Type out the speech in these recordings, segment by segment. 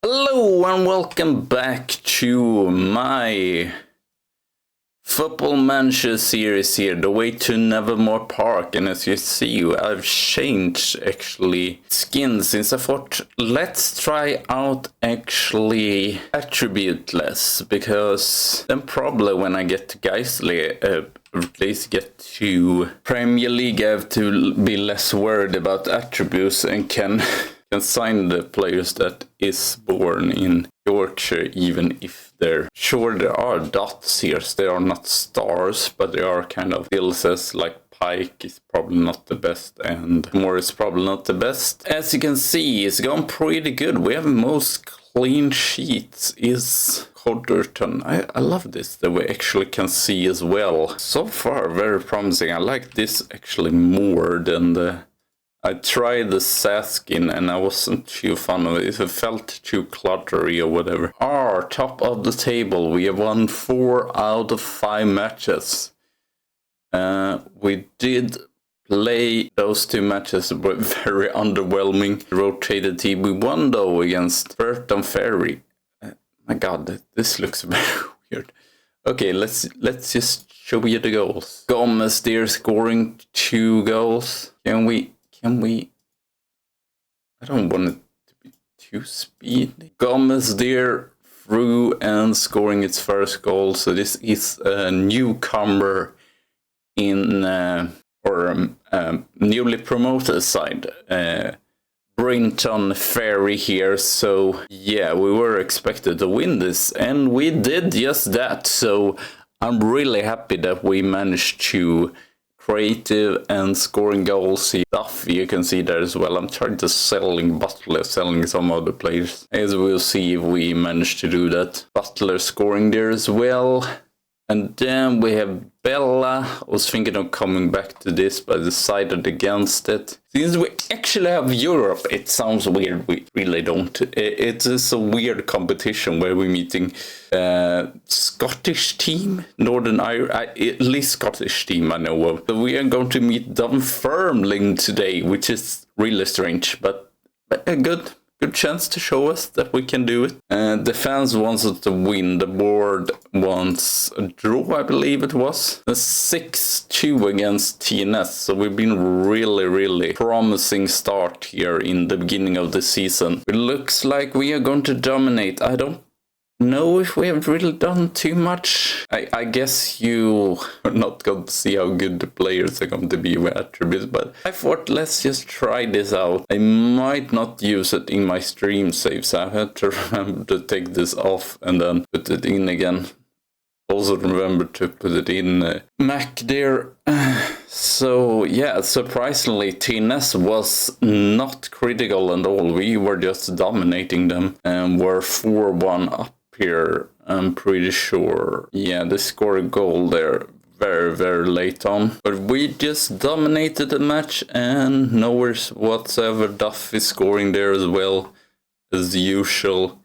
Hello and welcome back to my Football Manager series here, the way to Nethermoor Park. And as you see, I've changed actually skins since I thought let's try out actually attributeless, because then probably when I get to Geisley, at least get to Premier League, I have to be less worried about attributes and can sign the players that is born in Yorkshire, even if they're sure there are dots here. So they are not stars, but they are kind of still says like Pike is probably not the best and Moore is probably not the best. As you can see, it's gone pretty good. We have most clean sheets is Codderton. I love this that we actually can see as well. So far very promising. I like this actually more than the I tried the Saskin and I wasn't too fond of it. It felt too cluttery or whatever. Top of the table. We have won 4 out of 5 matches. We did play those 2 matches, but very underwhelming. Rotated team. We won though against Burton Ferry. My god, this looks very weird. Okay, let's just show you the goals. Gomez there scoring 2 goals. Can we? I don't want it to be too speedy. Gomez there through and scoring its first goal. So this is a newcomer in newly promoted side. Brinton Ferry here. So yeah, we were expected to win this, and we did just that. So I'm really happy that we managed to creative and scoring goals. Stuff you can see there as well. I'm trying to selling Butler, selling some other players. As we'll see if we manage to do that. Butler scoring there as well. And then we have Bella. I was thinking of coming back to this, but I decided against it. Since we actually have Europe, it sounds weird. We really don't. It is a weird competition where we're meeting Scottish team, Northern Ireland, at least Scottish team I know of. So we are going to meet Dunfermline today, which is really strange, but a good chance to show us that we can do it. The fans wants us to win. The board wants a draw, I believe it was. A 6-2 against TNS. So we've been really promising start here in the beginning of the season. It looks like we are going to dominate. I don't know if we have really done too much. I guess you are not going to see how good the players are going to be with attributes, but I thought let's just try this out. I might not use it in my stream saves. I had to remember to take this off and then put it in again. Also remember to put it in Mac there. So yeah, surprisingly TNS was not critical at all. We were just dominating them and were 4-1 up here, I'm pretty sure. Yeah, they scored a goal there very late on. But we just dominated the match and no worries whatsoever. Duff is scoring there as well, as usual.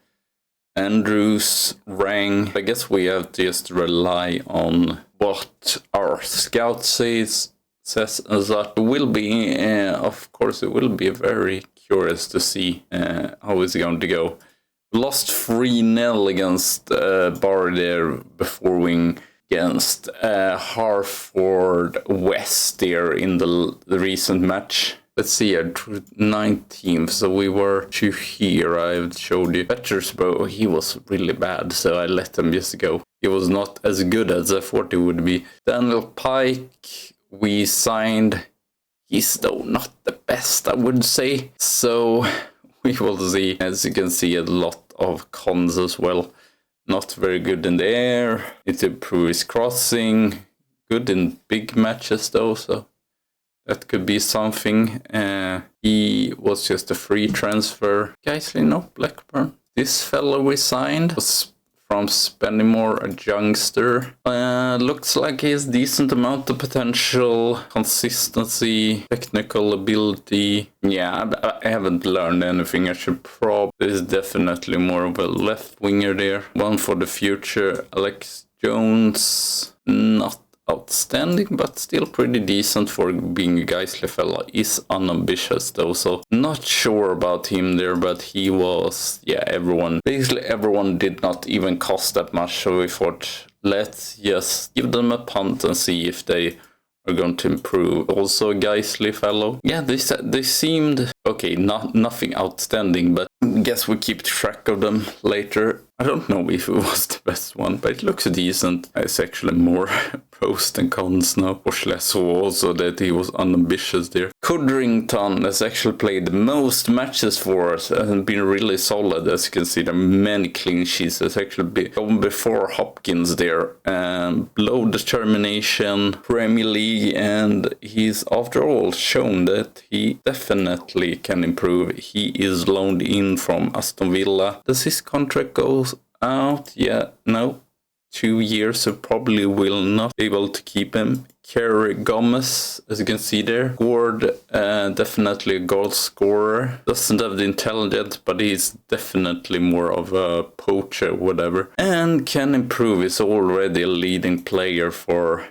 Andrews rang. I guess we have to just rely on what our scout says that will be, of course, it will be very curious to see how it's going to go. Lost 3-0 against Bar there before winning against Harford West there in the recent match. Let's see, 19th, so we were to here. I showed you Petersburg. He was really bad, so I let him just go. He was not as good as I thought he would be. Daniel Pike, we signed. He's though not the best, I would say. So we will see. As you can see, a lot of cons as well. Not very good in the air. Need to improve his crossing. Good in big matches though, so that could be something. He was just a free transfer. Geisley, no, Blackburn. This fellow we signed was from Spennymoor, a youngster. Looks like he has decent amount of potential, consistency, technical ability. Yeah, I haven't learned anything. I should probably. There's definitely more of a left winger there. One for the future. Alex Jones, not a outstanding, but still pretty decent for being a Geisler fella. Is unambitious though, so not sure about him there, but he was, yeah, basically everyone did not even cost that much, so we thought, let's just give them a punt and see if they are going to improve. Also a Geisler fellow. Yeah, they seemed okay, nothing outstanding, but I guess we keep track of them later. I don't know if it was the best one, but it looks decent. It's actually more pros than cons now. Fortunately, I saw also that he was unambitious there. Codrington has actually played the most matches for us and been really solid. As you can see, there are many clean sheets. Has actually been before Hopkins there. Low determination, Premier League, and he's after all shown that he definitely can improve. He is loaned in from Aston Villa. Does his contract go out? Yeah, no. 2 years, so probably will not be able to keep him. Kerry Gomez, as you can see there, scored, definitely a goal scorer. Doesn't have the intelligence, but he's definitely more of a poacher, whatever. And can improve, is already a leading player for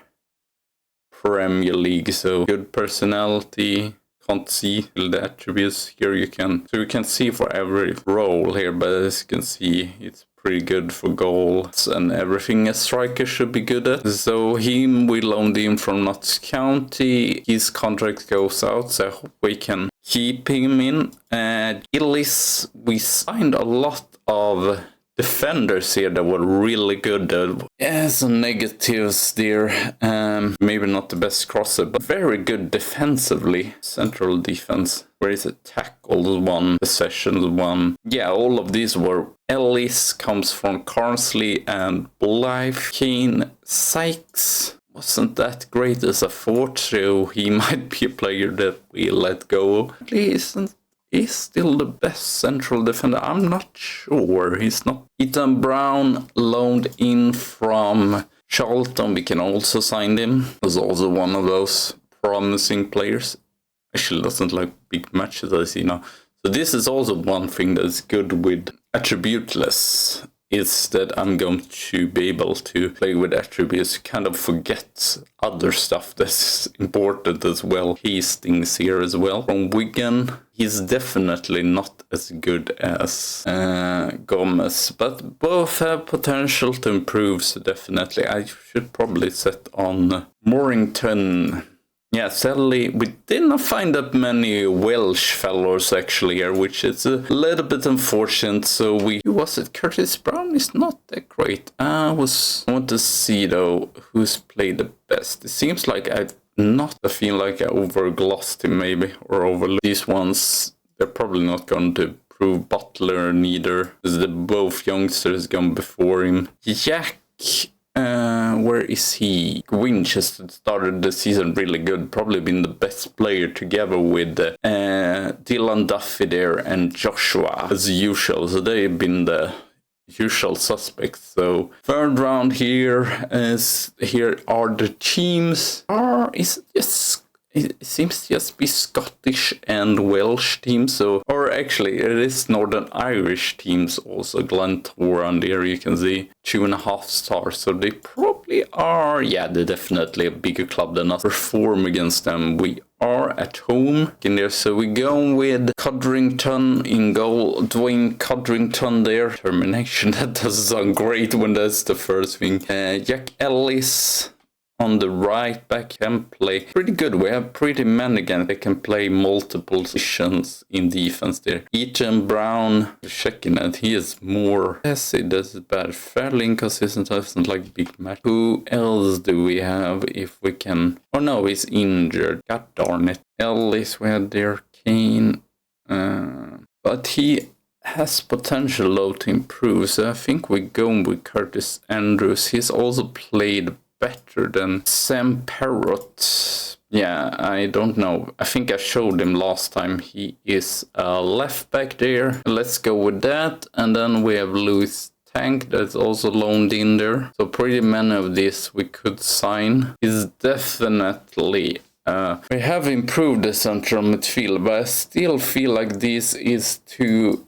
Premier League, so good personality. Can't see the attributes here. You can see for every role here, but as you can see, it's pretty good for goals and everything a striker should be good at. So him, we loaned him from Notts County. His contract goes out, so I hope we can keep him in. Gillis, we signed a lot of defenders here that were really good. Yeah, some negatives there. Maybe not the best crosser, but very good defensively. Central defense. Where is it? Tackles 1, possessions 1. Yeah, all of these were. Ellis comes from Carnsley and Blythe. Kane Sykes wasn't that great as a thought, so he might be a player that we let go. He's still the best central defender. I'm not sure. He's not. Ethan Brown loaned in from Charlton. We can also sign him. Was also one of those promising players. Actually doesn't like big matches I see now. So this is also one thing that's good with attributeless, is that I'm going to be able to play with attributes, kind of forget other stuff that's important as well. Hastings here as well. From Wigan, he's definitely not as good as Gomez, but both have potential to improve, so definitely I should probably set on Morrington. Yeah, sadly, we did not find that many Welsh fellows actually here, which is a little bit unfortunate. So who was it? Curtis Brown is not that great. I want to see though who's played the best. It seems like I feel like I overglossed him maybe, or overlooked these ones. They're probably not going to prove Butler neither, because both youngsters gone before him. Jack. Where is he? Winchester started the season really good. Probably been the best player together with Dylan Duffy there and Joshua as usual. So they've been the usual suspects. So third round here are the teams. It seems to just be Scottish and Welsh teams, or actually it is Northern Irish teams also. Glentoran there you can see 2.5 stars, so they probably are, yeah, they're definitely a bigger club than us. Perform against them. We are at home in there, so we go with Codrington in goal. Dwayne Codrington there. Termination, that doesn't sound great when that's the first thing. Jack Ellis on the right back can play pretty good. We have pretty many again. They can play multiple positions in defense there. Ethan Brown, checking that he is more. Yes, it does bad. Fairly inconsistent. Doesn't like big match. Who else do we have if we can? Oh no, he's injured. God darn it. Ellis, we had there. Kane. But he has potential though to improve. So I think we're going with Curtis Andrews. He's also played better than Sam Parrott. Yeah, I don't know. I think I showed him last time. He is a left back there. Let's go with that. And then we have Lewis Tank that's also loaned in there. So pretty many of these we could sign. Is definitely we have improved the central midfield, but I still feel like this is too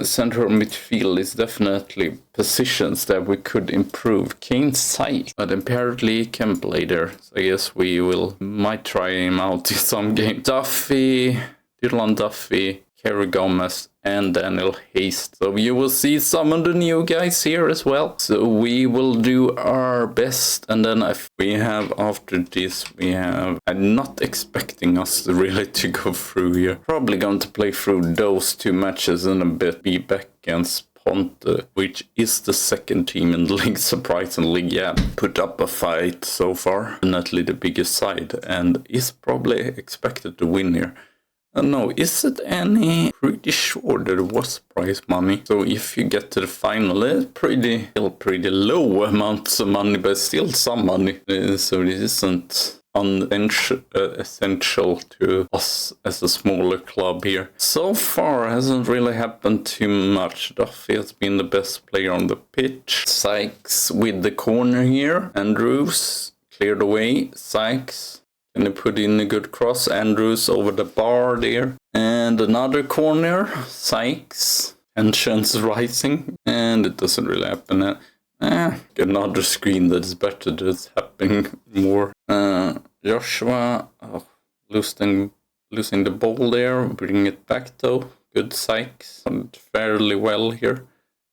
central midfield is definitely positions that we could improve. Kane Sykes, but apparently he can play there. So I guess we might try him out in some game. Duffy, Dylan Duffy, Kerry Gomez, and Daniel Haste. So you will see some of the new guys here as well. So we will do our best. And then if we have after this, I'm not expecting us really to go through here. Probably going to play through those 2 matches in a bit. Be back against Ponte, which is the second team in the league, surprisingly. Yeah, put up a fight so far. Definitely the biggest side and is probably expected to win here. No, is it any? Pretty sure there was prize money. So if you get to the final, it's still pretty low amounts of money, but still some money. So this isn't essential to us as a smaller club here. So far hasn't really happened too much. Duffy has been the best player on the pitch. Sykes with the corner here. Andrews cleared away. Sykes. Can you put in a good cross? Andrews over the bar there. And another corner. Sykes. Tensions rising. And it doesn't really happen. Another screen that is better. That's happening more. Joshua. Losing the ball there. Bring it back though. Good Sykes. Fairly well here.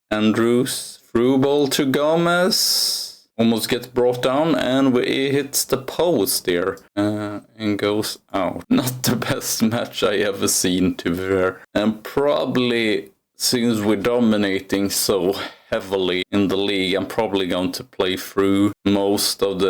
Andrews. Through ball to Gomez. Almost gets brought down and it hits the post there and goes out. Not the best match I ever seen, to be fair. And probably since we're dominating so heavily in the league, I'm probably going to play through most of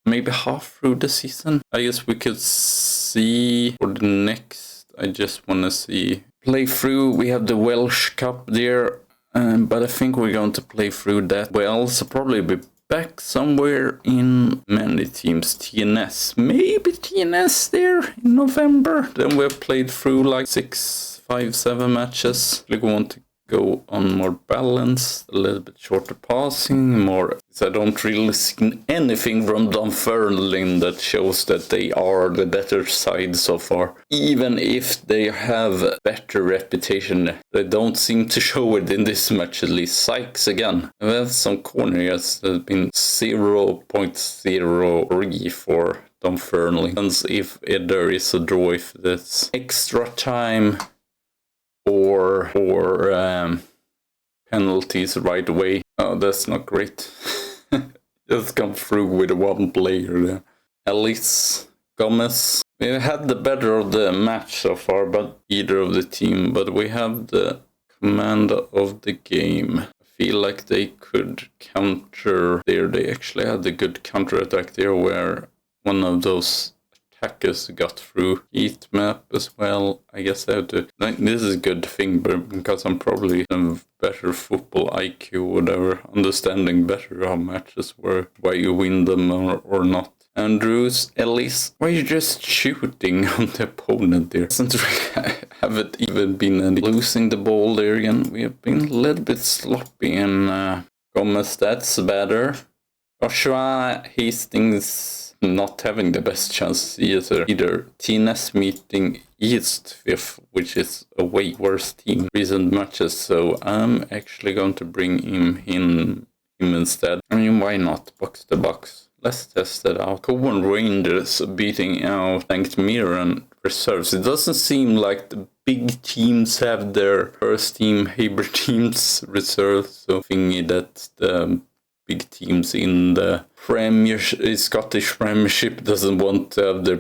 maybe half through the season. I guess we could see for the next. I just want to see play through. We have the Welsh Cup there, but I think we're going to play through that well. So probably be back somewhere in many teams. TNS, maybe TNS there in November. Then we've played through like 6, 5, 7 matches. We want to go on more balance, a little bit shorter passing, more. I don't really see anything from Dunfermline that shows that they are the better side so far. Even if they have a better reputation, they don't seem to show it in this match at least. Sykes again. We have some corners that have been 0.03 for Dunfermline. And if there is a draw, if that's extra time or penalties right away. Oh, that's not great. Just come through with one player there. Ellis, Gomez. We had the better of the match so far, but either of the team. But we have the command of the game. I feel like they could counter there. They actually had a good counter attack there where one of those attackers got through. Heat map as well. I guess I have to. This is a good thing, but because I'm probably a better football IQ, whatever, understanding better how matches work, why you win them or not. Andrews, Ellis, why are you just shooting on the opponent there? Haven't even been any. Losing the ball there again. We have been a little bit sloppy and Gomez, that's better. Joshua Hastings not having the best chance either. TNS meeting East 5th, which is a way worse team recent matches, so I'm actually going to bring him instead. I mean, why not? Box to box. Let's test it out. Cowan Rangers beating out St. Mirren reserves. It doesn't seem like the big teams have their first team Haber teams reserves, so thingy that the big teams in the Scottish Premiership doesn't want to have their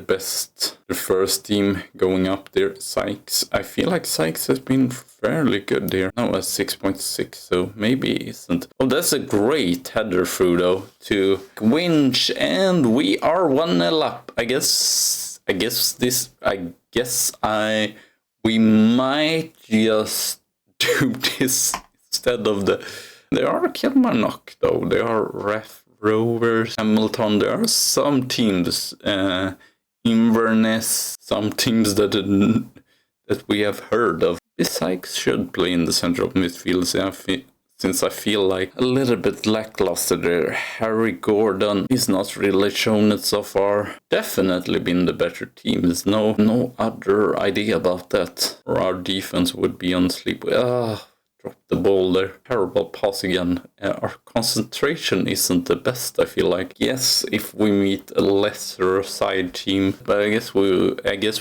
first team going up there. Sykes, I feel like Sykes has been fairly good here. Now at 6.6, so maybe he isn't. Oh, that's a great header through though to Winch, and we are 1-0 up. We might just do this instead of They are Kilmarnock though. They are Ref Rovers, Hamilton. There are some teams, Inverness, some teams that we have heard of. Sykes should play in the central midfield. So I since I feel like a little bit lackluster there. Harry Gordon is not really shown it so far. Definitely been the better team. There's no other idea about that. Or our defense would be on sleep. Dropped the ball there. Terrible pass again. Our concentration isn't the best, I feel like. Yes, if we meet a lesser side team, but I guess we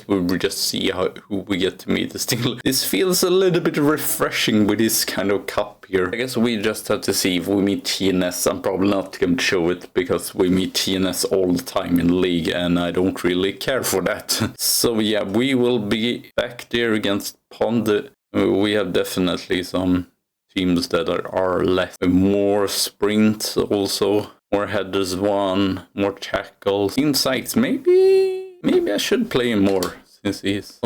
will just see who we get to meet. Still, this feels a little bit refreshing with this kind of cup here. I guess we just have to see if we meet TNS. I'm probably not going to show it because we meet TNS all the time in the league, and I don't really care for that. So yeah, we will be back there against Pond. We have definitely some teams that are less. More sprints also, more headers won, more tackles. Team Sykes, maybe I should play him more since he's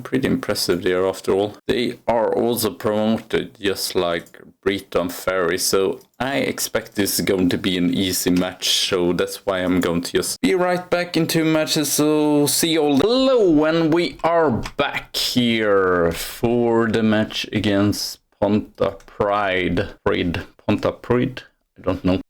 pretty impressive there after all. They are also promoted just like Breton Ferry, so I expect this is going to be an easy match, so that's why I'm going to just be right back in 2 matches. So see you all. Hello, and we are back here for the match against Ponta Pride. I don't know.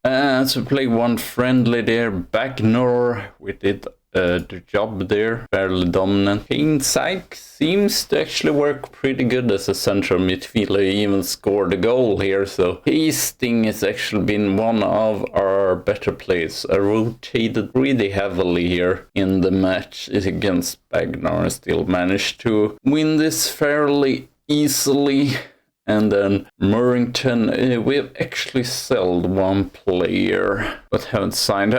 So play one friendly there. Bagnor, we did the job there, fairly dominant. Kane Sykes seems to actually work pretty good as a central midfielder. He even scored a goal here, so Hastings has actually been one of our better players. I rotated really heavily here in the match against Bagnor and still managed to win this fairly easily. And then Murrington, we've actually sold one player, but haven't signed.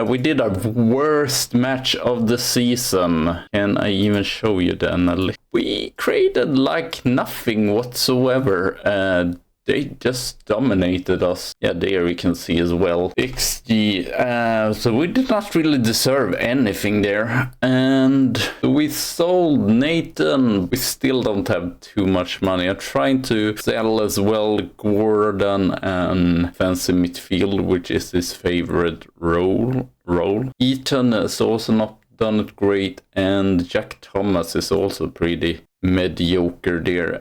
We did our worst match of the season. Can I even show you the analytics? We created like nothing whatsoever. They just dominated us. Yeah, there you can see as well. XG. So we did not really deserve anything there. And we sold Nathan. We still don't have too much money. I'm trying to sell as well Gordon and fancy midfield, which is his favorite role. Eaton has also not done it great. And Jack Thomas is also pretty mediocre there.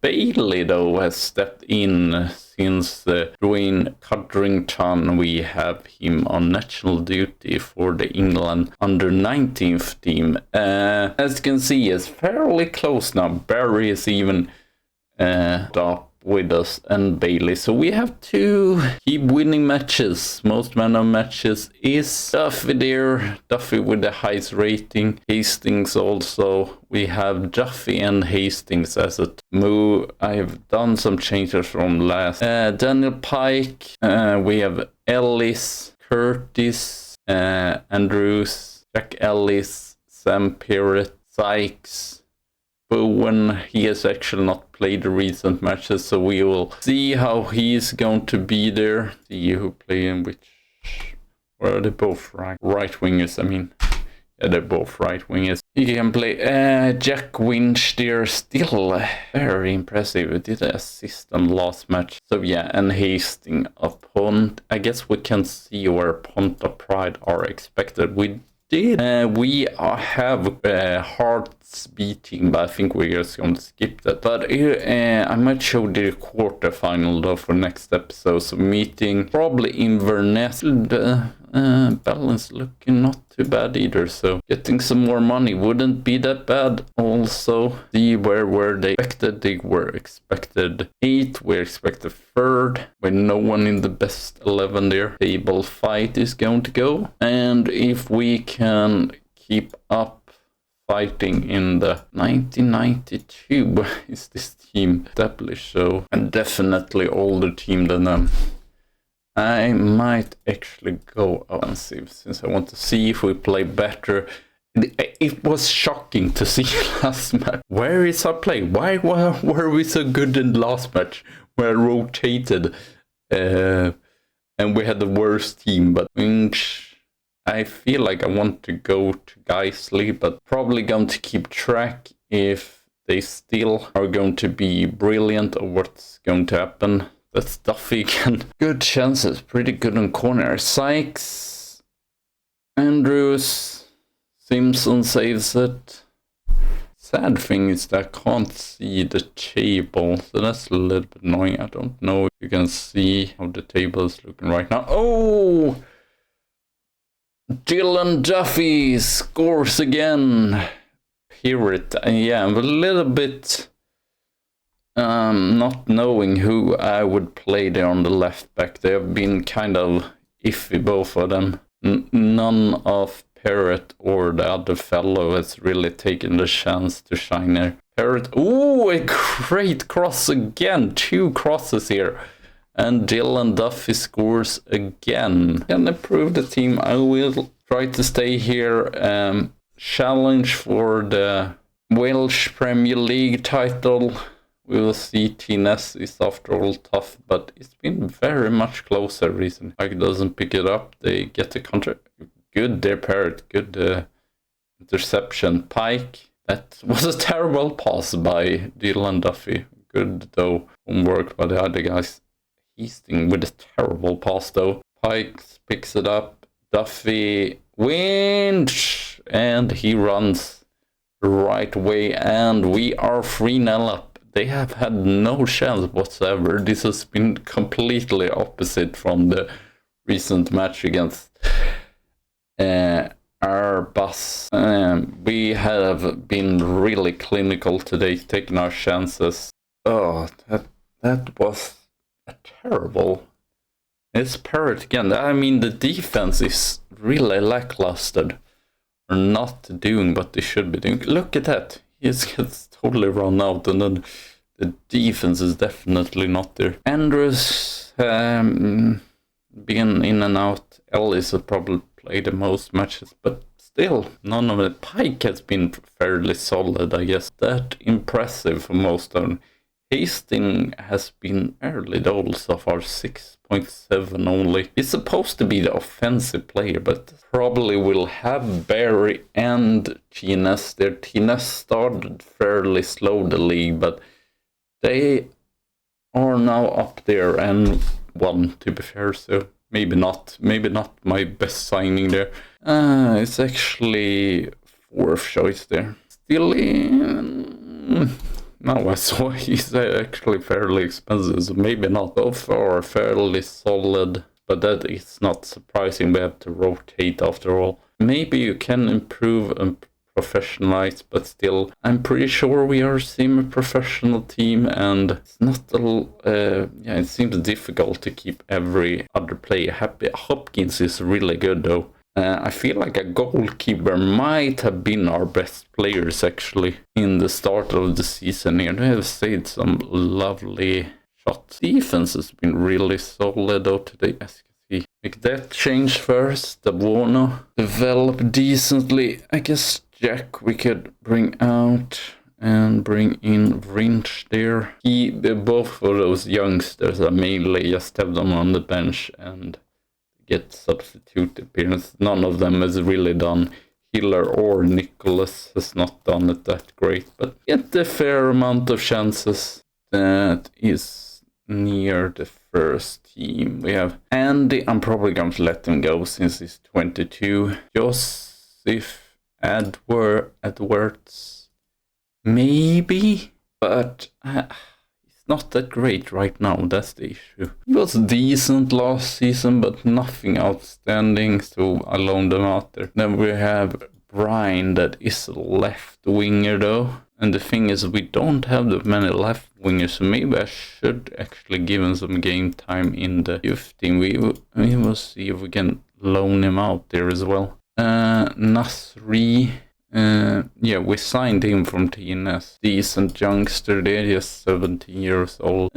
Bailey though has stepped in since Dwayne Codrington. We have him on national duty for the England under 19th team. As you can see, it's fairly close now. Barry is even up with us and Bailey, so we have to keep winning matches. Most man of matches is Duffy there, Duffy with the highest rating. Hastings also, we have Duffy and Hastings as a move. I have done some changes from last. Daniel Pike, we have Ellis, Curtis, Andrews, Jack Ellis, Sam Pirrett, Sykes, Bowen. He has actually not played the recent matches, so we will see how he's going to be there. See who play in which. Well, they're both right wingers. I mean, yeah, they're both right wingers. He can play Jack Winch there, still very impressive. We did an assist on last match. So yeah, and Hastings upon. I guess we can see where Ponta Pride are expected. We have hearts beating, but I think we're just going to skip that. But I might show the quarterfinal though for next episode. So meeting probably Inverness. Balance looking not too bad either. So getting some more money wouldn't be that bad. Also, see where were they expected? They were expected 8. We're expected 3rd. With no one in the best 11 there. Table fight is going to go. And if we can keep up fighting in the 1992 is this team established, so and definitely older team than them. I might actually go offensive since I want to see if we play better. It was shocking to see last match. Where is our play? Why were we so good in the last match? We rotated and we had the worst team, but I feel like I want to go to Geisley, but probably going to keep track if they still are going to be brilliant or what's going to happen. That's Duffy again. Good chances, pretty good on corner. Sykes, Andrews, Simpson saves it. sad thing is that I can't see the table, so that's a little bit annoying. I don't know if you can see how the table is looking right now. Oh! Dylan Duffy scores again. Period. Yeah, I'm a little bit not knowing who I would play there on the left back. They have been kind of iffy, both of them. None of Parrot or the other fellow has really taken the chance to shine there. Parrot, ooh, a great cross again. 2 crosses here. And Dylan Duffy scores again. Can improve the team. I will try to stay here. Challenge for the Welsh Premier League title. We will see. TNS is after all tough, but it's been very much closer recently. Pike doesn't pick it up. They get the counter. Good there, Parrot. Good interception. Pike. That was a terrible pass by Dylan Duffy. Good though. Homework by the other guys. Easting with a terrible pass though. Pike picks it up. Duffy wins, and he runs the right way, and we are 3-0 up. They have had no chance whatsoever. This has been completely opposite from the recent match against our bus. We have been really clinical today, taking our chances. Oh, that was a terrible. It's Parrot again. I mean, the defense is really lackluster. Or not doing what they should be doing. Look at that. He gets totally run out, and then the defense is definitely not there. Andrews been in and out. Ellis has probably played the most matches, but still, none of it. Pike has been fairly solid, I guess. That impressive for most of them. Hastings has been fairly dull so far, 6.7 only. He's supposed to be the offensive player, but probably will have Barry and TNS there. TNS started fairly slow the league, but they are now up there and won, to be fair, so maybe not my best signing there. It's actually 4th choice there. Still in... No, I saw he's actually fairly expensive, so maybe not. Both are fairly solid, but that is not surprising. We have to rotate after all. Maybe you can improve and professionalize, but still, I'm pretty sure we are a semi-professional team, and it's not it seems difficult to keep every other player happy. Hopkins is really good though. I feel like a goalkeeper might have been our best players actually in the start of the season here. They have saved some lovely shots. Defense has been really solid though today, as you can see. Make that change first. The Buono develop decently. I guess Jack we could bring out and bring in Vrinch there. Both of those youngsters are mainly just have them on the bench and get substitute appearance. None of them has really done. Hiller or Nicholas has not done it that great, but get a fair amount of chances. That is near the first team. We have Andy. I'm probably going to let him go since he's 22. Joseph Edwards, maybe, but not that great right now, that's the issue. He was decent last season, but nothing outstanding, so I loaned them out there. Then we have Brian, that is a left winger though. And the thing is, we don't have that many left wingers, so maybe I should actually give him some game time in the youth team. We will see if we can loan him out there as well. Nasri. Yeah, we signed him from TNS. Decent youngster there, just 17 years old.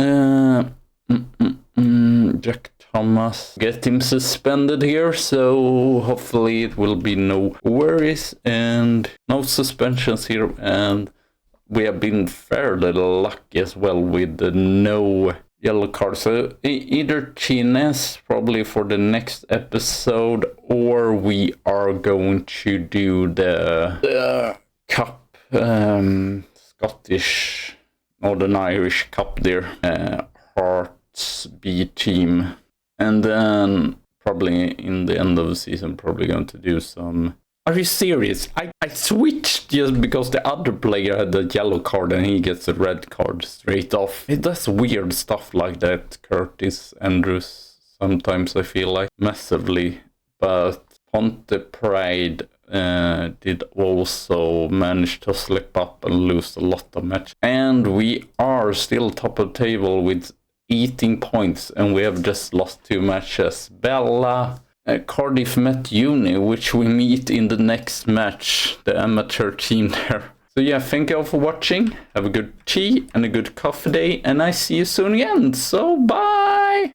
Jack Thomas. Get him suspended here, so hopefully it will be no worries and no suspensions here. And we have been fairly lucky as well with the no yellow card. So either TNS probably for the next episode, or we are going to do the cup, Scottish, Northern Irish Cup there, Hearts B team. And then probably in the end of the season, probably going to do some Are you serious? I switched just because the other player had the yellow card and he gets a red card straight off. It does weird stuff like that, Curtis Andrews. Sometimes I feel like massively. But Ponte Pride did also manage to slip up and lose a lot of matches. And we are still top of the table with 18 points and we have just lost 2 matches. Bella... Cardiff met Uni, which we meet in the next match, the amateur team there. So yeah, thank you all for watching. Have a good tea and a good coffee day, and I see you soon again. So bye!